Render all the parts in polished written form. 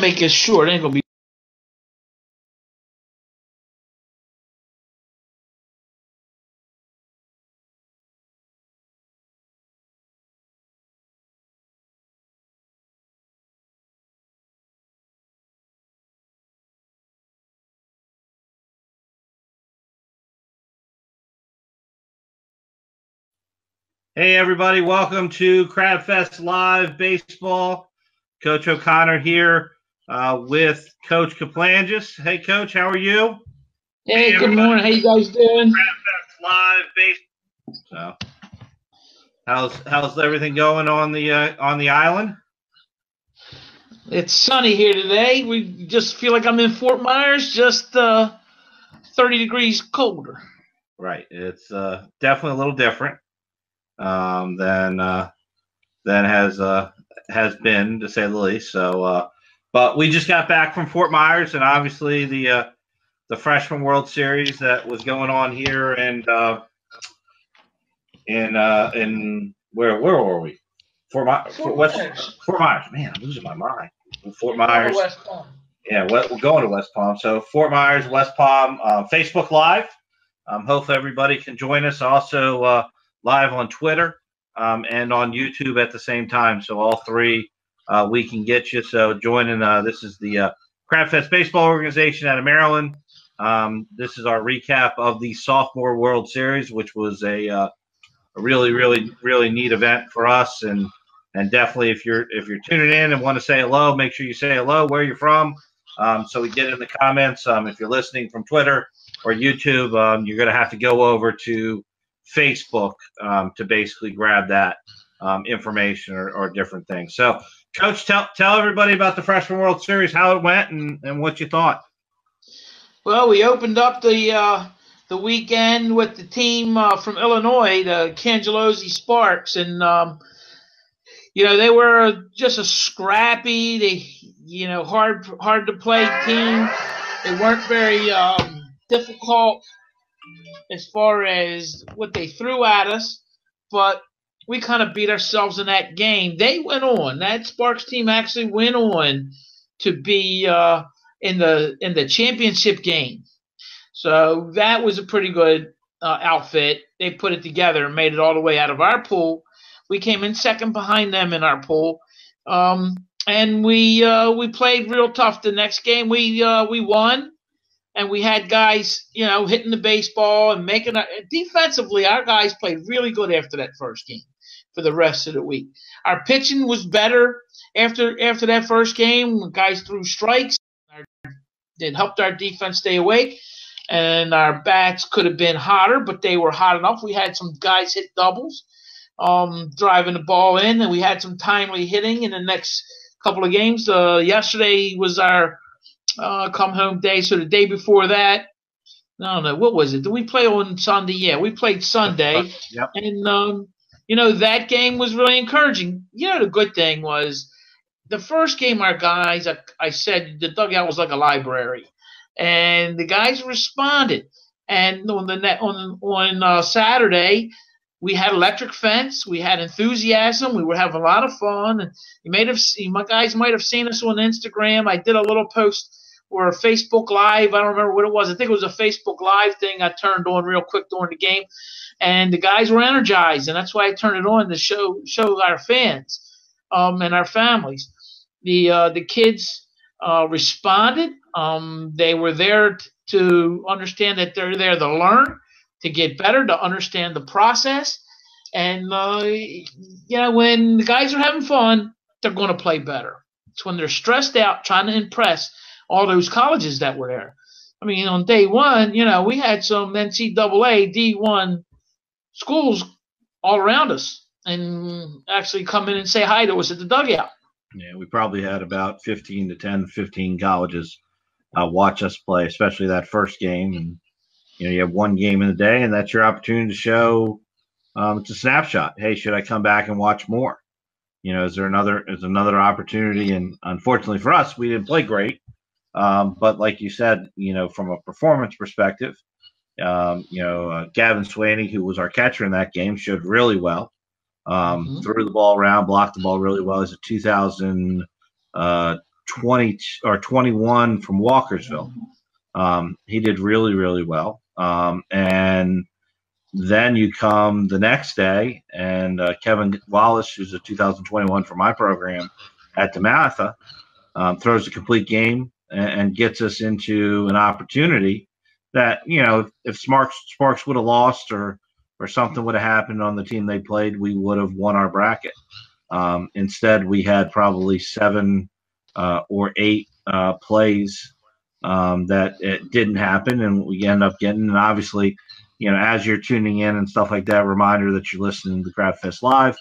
make it short. It ain't gonna be. Hey, everybody. Welcome to CrabFest Live Baseball. Coach O'Connor here with Coach Kaplangis. Hey, Coach, how are you? Hey, good morning. How you guys doing? CrabFest Live Baseball. So, how's everything going on the island? It's sunny here today. We just feel like I'm in Fort Myers, just 30 degrees colder. Right. It's definitely a little different than has been, to say the least. So, but we just got back from Fort Myers, and obviously the Freshman World Series that was going on here, and in where were we? Fort Myers. Man, I'm losing my mind. Fort Myers. West Palm. Yeah, we're going to West Palm. So Fort Myers, West Palm, Facebook Live. Hopefully everybody can join us. Also live on Twitter and on YouTube at the same time. So all three we can get you. So joining. This is the CrabFest Baseball Organization out of Maryland. This is our recap of the Sophomore World Series, which was a really, really, really neat event for us. And definitely, if you're tuning in and want to say hello, make sure you say hello, where you're from, so we get in the comments. If you're listening from Twitter or YouTube, you're going to have to go over to Facebook to basically grab that information or different things. So, Coach, tell everybody about the Freshman World Series, how it went, and what you thought. Well, we opened up the weekend with the team from Illinois, the Cangellosi Sparks, and they were just a scrappy, hard to play team. They weren't very difficult as far as what they threw at us, but we kind of beat ourselves in that game. They went on. That Sparks team actually went on to be in the championship game. So that was a pretty good outfit. They put it together and made it all the way out of our pool. We came in second behind them in our pool, and we played real tough. The next game we won, and we had guys hitting the baseball and making defensively. Our guys played really good after that first game. For the rest of the week, our pitching was better after that first game. Guys threw strikes. It helped our defense stay awake. And our bats could have been hotter, but they were hot enough. We had some guys hit doubles, driving the ball in, and we had some timely hitting in the next couple of games. Yesterday was our come-home day, so the day before that, I don't know, what was it? Did we play on Sunday? Yeah, we played Sunday. Yep. And, that game was really encouraging. The good thing was the first game our guys, I said the dugout was like a library. And the guys responded. And on Saturday, we had electric fence. We had enthusiasm. We were having a lot of fun. And my guys might have seen us on Instagram. I did a little post or a Facebook Live. I don't remember what it was. I think it was a Facebook Live thing I turned on real quick during the game. And the guys were energized. And that's why I turned it on to show our fans and our families. The kids responded. They were there to understand that they're there to learn, to get better, to understand the process. And, when the guys are having fun, they're going to play better. It's when they're stressed out trying to impress all those colleges that were there. I mean, on day one, we had some NCAA D1 schools all around us and actually come in and say hi to us at the dugout. Yeah, we probably had about 15 colleges watch us play, especially that first game. And you have one game in the day, and that's your opportunity to show. It's a snapshot. Hey, should I come back and watch more? Is there another opportunity? And unfortunately for us, we didn't play great. But like you said, from a performance perspective, Gavin Swaney, who was our catcher in that game, showed really well. Threw the ball around, blocked the ball really well. He's a 2000 20 or 21 from Walkersville. He did really, really well. And then you come the next day, and Kevin Wallace, who's a 2021 for my program at DeMatha, throws a complete game and gets us into an opportunity that, if Sparks would have lost or something would have happened on the team they played, we would have won our bracket. Instead, we had probably 7 or 8 plays that it didn't happen, and we end up getting. And obviously, as you're tuning in and stuff like that, reminder that you're listening to CrabFest Live.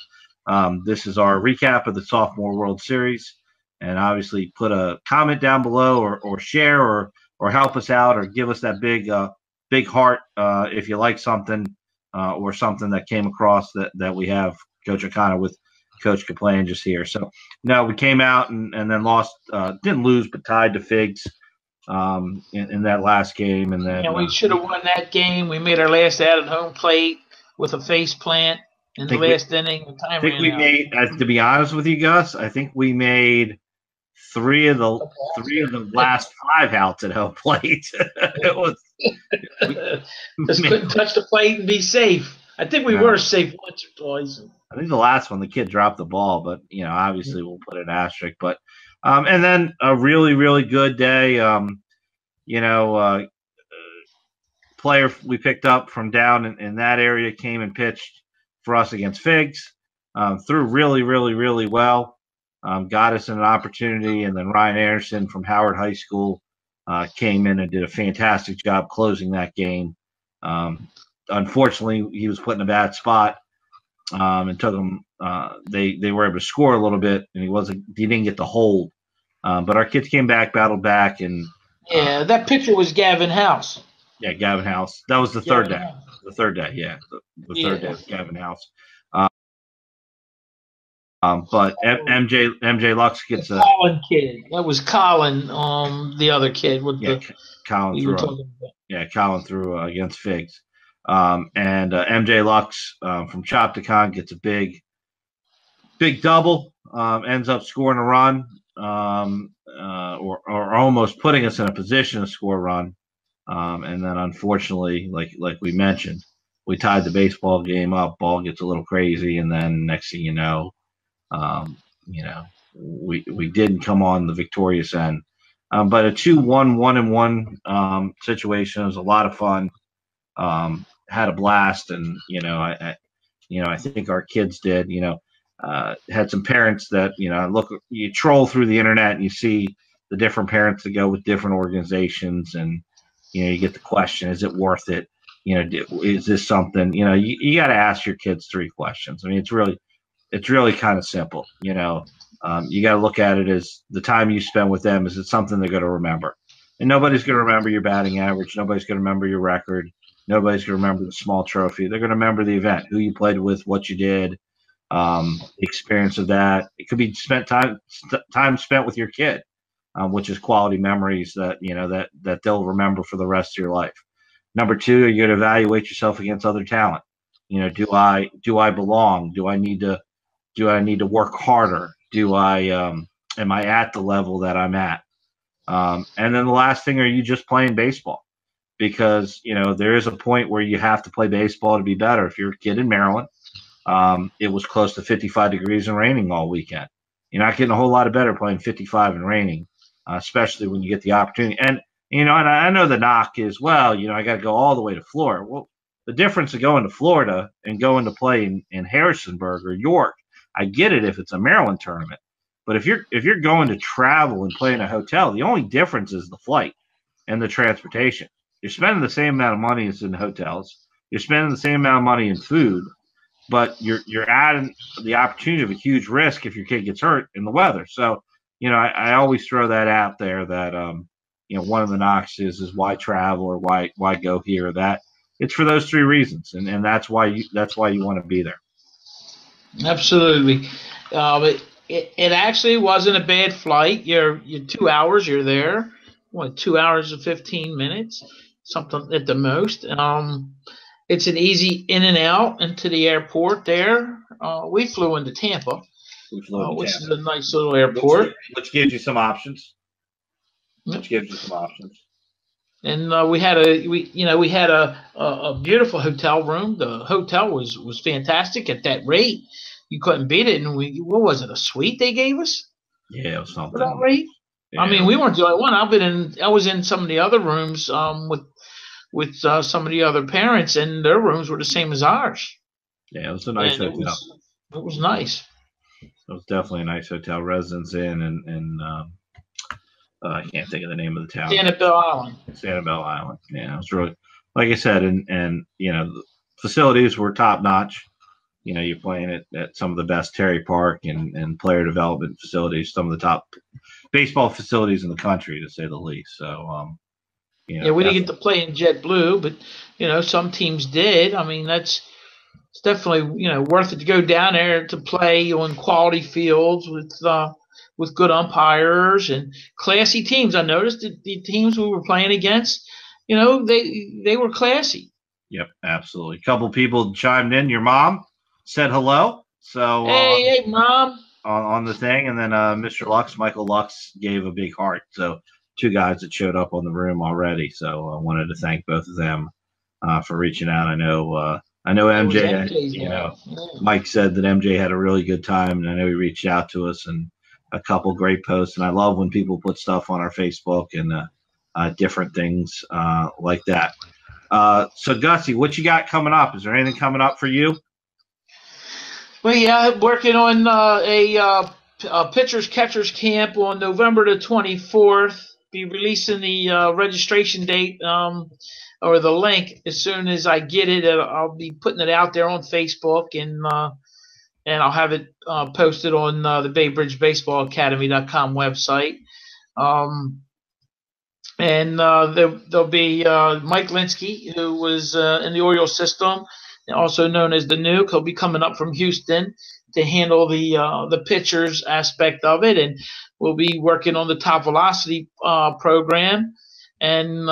This is our recap of the Sophomore World Series, and obviously put a comment down below or share or help us out or give us that big heart if you like something or something that came across that we have Coach O'Connor with Coach Kaplan just here. So no, we came out and then lost, didn't lose, but tied to Figs in that last game. And then we should have won that game. We made our last out at home plate with a face plant in the last inning. I think we made, to be honest with you, Gus, I think we made three of the last 5 outs at home plate. It was just couldn't touch the plate and be safe. I think we were safe once or twice. I think the last one the kid dropped the ball, but obviously we'll put an asterisk. But and then a really, really good day. Player we picked up from down in that area came and pitched for us against Figs. Threw really, really, really well. Got us an opportunity, and then Ryan Anderson from Howard High School came in and did a fantastic job closing that game. Unfortunately, he was put in a bad spot, and took him. They were able to score a little bit, and he didn't get the hold. But our kids came back, battled back, and that pitcher was Gavin House. Yeah, Gavin House. That was the third day. The third day, yeah, the third day was Gavin House. But MJ Lux gets a Colin kid. That was Colin, the other kid with Colin threw. Yeah, Colin threw against Figs. And MJ Lux from Chopticon gets a big double. Ends up scoring a run, or almost putting us in a position to score a run. And then unfortunately, like we mentioned, we tied the baseball game up. Ball gets a little crazy, and then next thing you know, we didn't come on the victorious end. But a 2-1, 1-1 situation. It was a lot of fun. Had a blast, and I think our kids did. Had some parents that you troll through the internet and you see the different parents that go with different organizations, and you get the question: is it worth it? Is this something? You got to ask your kids 3 questions. I mean, it's really kind of simple. You got to look at it as the time you spend with them. Is it something they're going to remember? And nobody's going to remember your batting average. Nobody's going to remember your record. Nobody's going to remember the small trophy. They're going to remember the event, who you played with, what you did, the experience of that. It could be time spent with your kid, which is quality memories that that they'll remember for the rest of your life. Number 2, you're going to evaluate yourself against other talent. Do I belong? Do I need to work harder? Am I at the level that I'm at? And then the last thing, are you just playing baseball? Because there is a point where you have to play baseball to be better. If you're a kid in Maryland, it was close to 55 degrees and raining all weekend. You're not getting a whole lot of better playing 55 and raining, especially when you get the opportunity. And and I know the knock is, well, I got to go all the way to Florida. Well, the difference of going to Florida and going to play in Harrisonburg or York, I get it if it's a Maryland tournament. But if you're going to travel and play in a hotel, the only difference is the flight and the transportation. You're spending the same amount of money as in hotels. You're spending the same amount of money in food, but you're adding the opportunity of a huge risk if your kid gets hurt in the weather. So, I always throw that out there that one of the knocks is why travel or why go here or that. It's for those 3 reasons, and that's why you want to be there. Absolutely. It actually wasn't a bad flight. You're 2 hours. You're there. 2 hours and 15 minutes, something at the most. It's an easy in and out into the airport there. We flew into Tampa, We flew into which Tampa, is a nice little airport. which gives you some options. Yep. Which gives you some options. And we had a beautiful hotel room. The hotel was fantastic at that rate. You couldn't beat it. And what was it, a suite they gave us Yeah, it was for something. that rate? Yeah. I mean, we weren't the only one. I was in some of the other rooms with some of the other parents, and their rooms were the same as ours. Yeah, it was a nice hotel. It was nice. It was definitely a nice hotel. Residence Inn, and I can't think of the name of the town. Sanibel Island. Sanibel Island. Yeah, it was really, like I said, and the facilities were top notch. You're playing at some of the best Terry Park and player development facilities, some of the top baseball facilities in the country, to say the least. So, we didn't get to play in JetBlue, but some teams did. I mean, it's definitely worth it to go down there to play on quality fields with good umpires and classy teams. I noticed that the teams we were playing against, they were classy. Yep, absolutely. A couple people chimed in. Your mom said hello. So hey, Mom. On the thing, and then Mr. Michael Lux, gave a big heart. So 2 guys that showed up on the room already. So I wanted to thank both of them for reaching out. I know MJ. Mike said that MJ had a really good time, and I know he reached out to us and a couple great posts. And I love when people put stuff on our Facebook and different things like that. So Gussie, what you got coming up? Is there anything coming up for you? Well, yeah, working on a pitchers catchers camp on November the 24th. Be releasing the registration date or the link as soon as I get it. I'll be putting it out there on Facebook and I'll have it posted on the BayBridgeBaseballAcademy.com website. And there'll be Mike Linsky, who was in the Orioles system, also known as the Nuke. He'll be coming up from Houston to handle the pitchers aspect of it, and we'll be working on the top velocity program and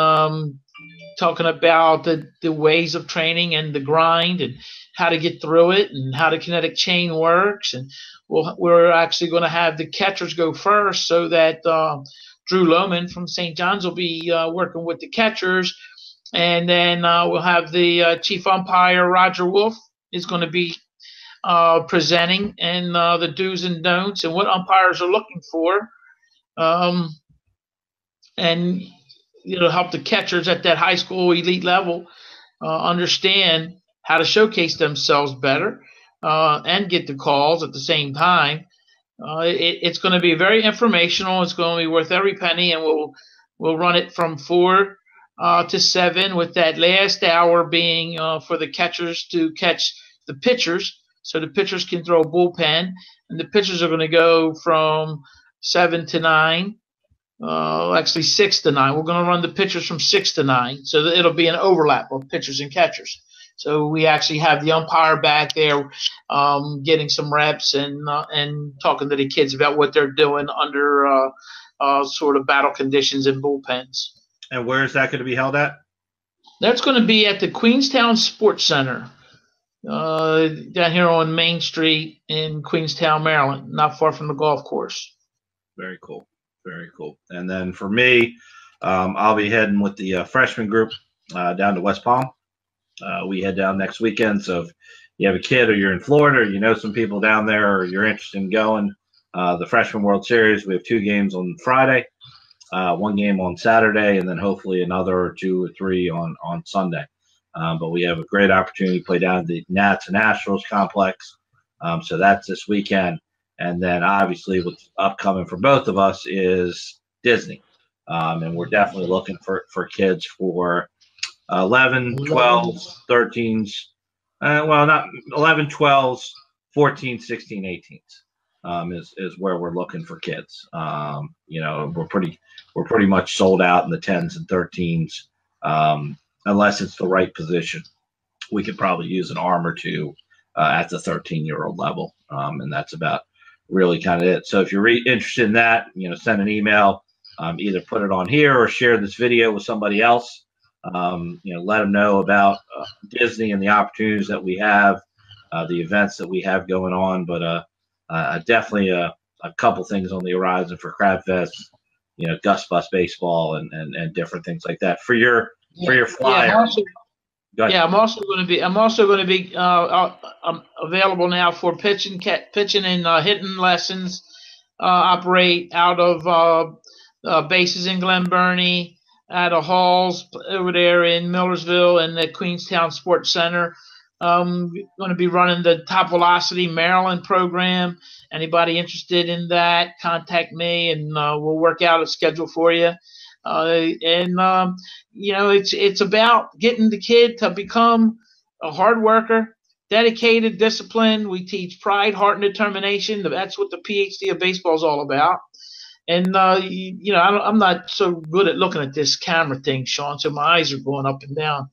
talking about the ways of training and the grind and how to get through it and how the kinetic chain works. And we're actually going to have the catchers go first so that Drew Lohman from St. John's will be working with the catchers. And then we'll have the chief umpire, Roger Wolf, is going to be presenting and the do's and don'ts and what umpires are looking for. And help the catchers at that high school elite level understand how to showcase themselves better and get the calls at the same time. It's going to be very informational. It's going to be worth every penny, and we'll run it from 4 to 7, with that last hour being for the catchers to catch the pitchers, so the pitchers can throw bullpen, and the pitchers are going to go from 7 to 9. Actually 6 to 9. We're going to run the pitchers from 6 to 9, so that it'll be an overlap of pitchers and catchers. So we actually have the umpire back there getting some reps and talking to the kids about what they're doing under sort of battle conditions and bullpens. And where is that going to be held at? That's going to be at the Queenstown Sports Center down here on Main Street in Queenstown, Maryland, not far from the golf course. Very cool. Very cool. And then for me, I'll be heading with the freshman group down to West Palm. We head down next weekend. So if you have a kid or you're in Florida or you know some people down there or you're interested in going, the Freshman World Series, we have 2 games on Friday, 1 game on Saturday, and then hopefully another or 2 or 3 on Sunday. But we have a great opportunity to play down at the Nats and Astros complex. So that's this weekend. And then obviously what's upcoming for both of us is Disney. And we're definitely looking for kids for 11, 12s, 13s. Well, not 11, 12s, 14, 16, 18s is where we're looking for kids. We're pretty much sold out in the 10s and 13s, unless it's the right position. We could probably use an arm or 2 at the 13-year-old level, and that's about really kind of it. So if you're interested in that, send an email, either put it on here or share this video with somebody else. Let them know about Disney and the opportunities that we have, the events that we have going on. But definitely a couple things on the horizon for CrabFest. Gus Bus baseball and different things like that for your Yeah, flyer. Go ahead. yeah, I'm also going to be. I'm available now for pitching and hitting lessons. Operate out of bases in Glen Burnie, out of halls over there in Millersville and the Queenstown Sports Center. Going to be running the Top Velocity Maryland program. Anybody interested in that, contact me and we'll work out a schedule for you. It's about getting the kid to become a hard worker, dedicated, disciplined. We teach pride, heart, and determination. That's what the PhD of baseball is all about. And I'm not so good at looking at this camera thing, Sean, so my eyes are going up and down.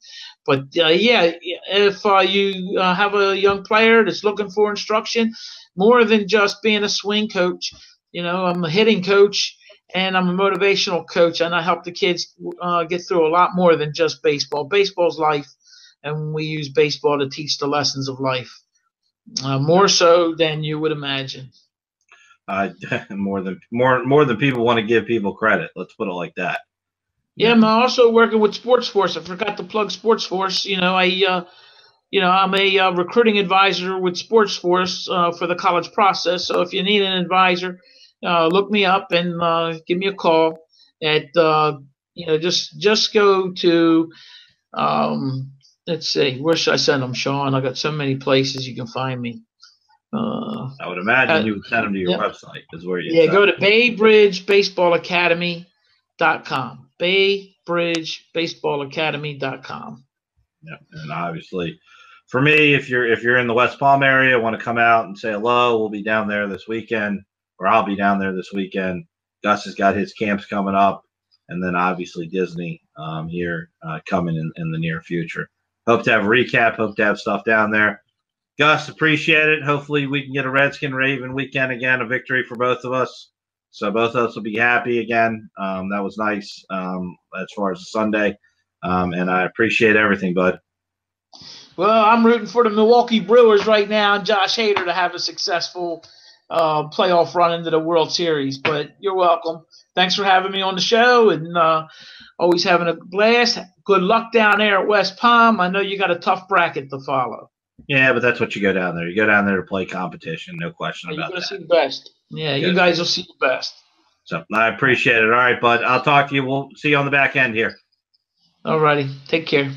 But if you have a young player that's looking for instruction, more than just being a swing coach, I'm a hitting coach and I'm a motivational coach, and I help the kids get through a lot more than just baseball. Baseball's life, and we use baseball to teach the lessons of life, more so than you would imagine. More than people want to give people credit. Let's put it like that. Yeah, I'm also working with Sports Force. I forgot to plug Sports Force. I'm a recruiting advisor with Sports Force for the college process. So if you need an advisor, look me up and give me a call. At just go to let's see, where should I send them, Sean? I got so many places you can find me. I would imagine you would send them to your website. Is where you go to BayBridgeBaseballAcademy.com. BayBridgeBaseballAcademy.com. Yeah, and obviously, for me, if you're in the West Palm area, want to come out and say hello, we'll be down there this weekend, or I'll be down there this weekend. Gus has got his camps coming up, and then obviously Disney here coming in the near future. Hope to have a recap. Hope to have stuff down there. Gus, appreciate it. Hopefully we can get a Redskin Raven weekend again, a victory for both of us. So both of us will be happy again. That was nice as far as Sunday. And I appreciate everything, bud. Well, I'm rooting for the Milwaukee Brewers right now and Josh Hader to have a successful playoff run into the World Series. But you're welcome. Thanks for having me on the show, and always having a blast. Good luck down there at West Palm. I know you got a tough bracket to follow. Yeah, but that's what you go down there. You go down there to play competition, no question about that. You're going to see the best. Yeah, you guys will see the best. So I appreciate it. All right, bud. I'll talk to you. We'll see you on the back end here. All righty. Take care.